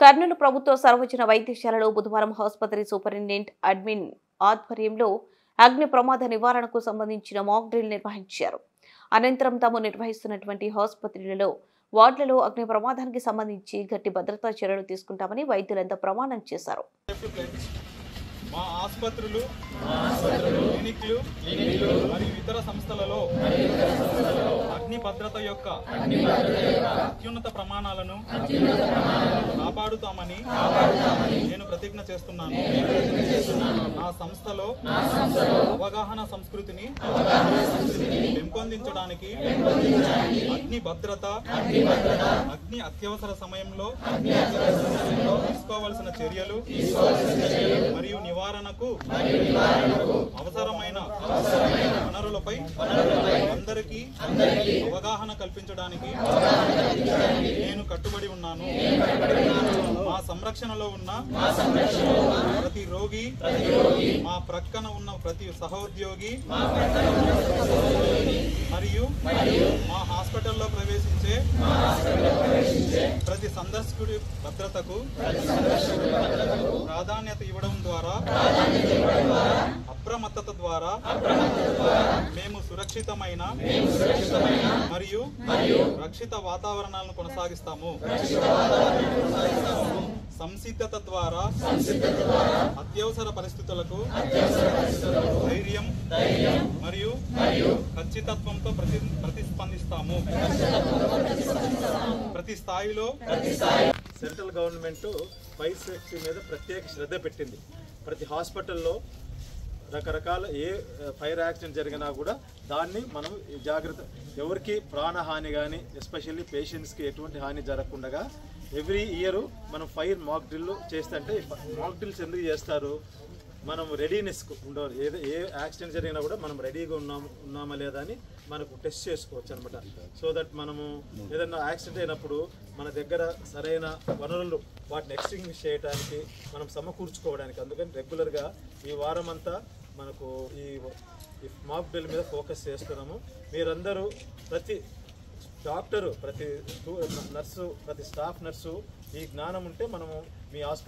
కర్నూలు ప్రభుత్వ సర్వజన వైద్యశాలలో బుధవారం ఆసుపత్రి సూపరింటెండెంట్ అడ్మిన్ ఆధ్వర్యంలో అగ్ని ప్రమాద నివారణకు సంబంధించిన మాక్ డ్రిల్ నిర్వహించారు. అనంతరం తాము నిర్వహిస్తున్నటువంటి ఆసుపత్రులలో వార్డులలో అగ్ని ప్రమాదానికి సంబంధించి గట్టి భద్రతా చర్యలు తీసుకుంటామని వైద్యులంతా ప్రమాణం చేశారు. మా ఆసుపత్రులు, క్లినిక్లు మరియు ఇతర సంస్థలలో అగ్ని భద్రత యొక్క అత్యున్నత ప్రమాణాలను కాపాడుతామని నేను ప్రతిజ్ఞ చేస్తున్నాను. నా సంస్థలో అవగాహన సంస్కృతిని పెంపొందించడానికి అగ్ని భద్రత, అగ్ని అత్యవసర సమయంలో తీసుకోవాల్సిన చర్యలు మరియు నివారణకు అవసరమైన వనరులపై అందరికీ అవగాహన కల్పించడానికి నేను కట్టుబడి ఉన్నాను. మా సంరక్షణలో ఉన్న ప్రతి రోగి, మా ప్రక్కన ఉన్న ప్రతి సహోద్యోగి మరియు మా హాస్పిటల్లో ప్రవేశించే ప్రతి సందర్శకుడి భద్రతకు ప్రాధాన్యత ఇవ్వడం ద్వారా, అప్రమత్తత ద్వారా మేము సురక్షితమైన మరియు రక్షిత వాతావరణాలను కొనసాగిస్తాము. సంసిద్ధత ద్వారా అత్యవసర పరిస్థితులకు ధైర్యం మరియు ఖచ్చితత్వంతో ప్రతిస్పందిస్తాము. ప్రతి స్థాయిలో సెంట్రల్ గవర్నమెంట్ ఫైర్ సేఫ్టీ మీద ప్రత్యేక శ్రద్ధ పెట్టింది. ప్రతి హాస్పిటల్లో రకరకాల ఏ ఫైర్ యాక్సిడెంట్ జరిగినా కూడా దాన్ని మనం జాగ్రత్త, ఎవరికి ప్రాణహాని కానీ ఎస్పెషల్లీ పేషెంట్స్కి ఎటువంటి హాని జరగకుండా ఎవ్రీ ఇయర్ మనం ఫైర్ మాక్ డ్రిల్ చేస్తుంటే, మాక్ డ్రిల్స్ ఎందుకు చేస్తారు? మనం రెడీనెస్కు ఉండవాలి. ఏ యాక్సిడెంట్ జరిగినా కూడా మనం రెడీగా ఉన్నామా లేదా అని మనకు టెస్ట్ చేసుకోవచ్చు అనమాట. సో దట్ మనము ఏదైనా యాక్సిడెంట్ అయినప్పుడు మన దగ్గర సరైన వనరులు వాటిని ఎక్స్టింగ్విష్ చేయడానికి మనం సమకూర్చుకోవడానికి, అందుకని రెగ్యులర్గా ఈ వారం అంతా మనకు ఈ మాక్ డ్రిల్ మీద ఫోకస్ చేస్తున్నాము. మీరందరూ ప్రతి డాక్టరు, ప్రతి నర్సు, ప్రతి స్టాఫ్ నర్సు ఈ జ్ఞానం ఉంటే మనము మీ హాస్పిటల్